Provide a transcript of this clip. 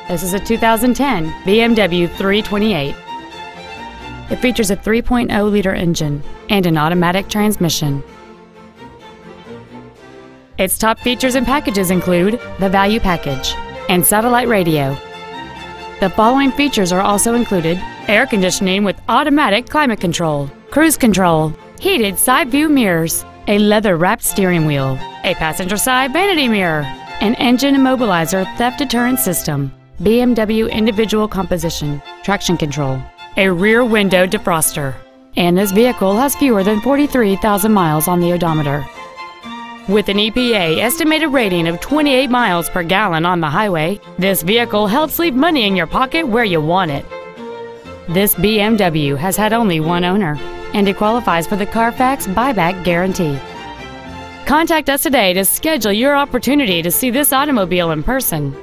This is a 2010 BMW 328. It features a 3.0-liter engine and an automatic transmission. Its top features and packages include the value package and satellite radio. The following features are also included: air conditioning with automatic climate control, cruise control, heated side view mirrors, a leather-wrapped steering wheel, a passenger side vanity mirror, an engine immobilizer theft deterrent system, BMW individual composition, traction control, a rear window defroster, and this vehicle has fewer than 43,000 miles on the odometer. With an EPA estimated rating of 28 miles per gallon on the highway, this vehicle helps leave money in your pocket where you want it. This BMW has had only one owner, and it qualifies for the Carfax buyback guarantee. Contact us today to schedule your opportunity to see this automobile in person.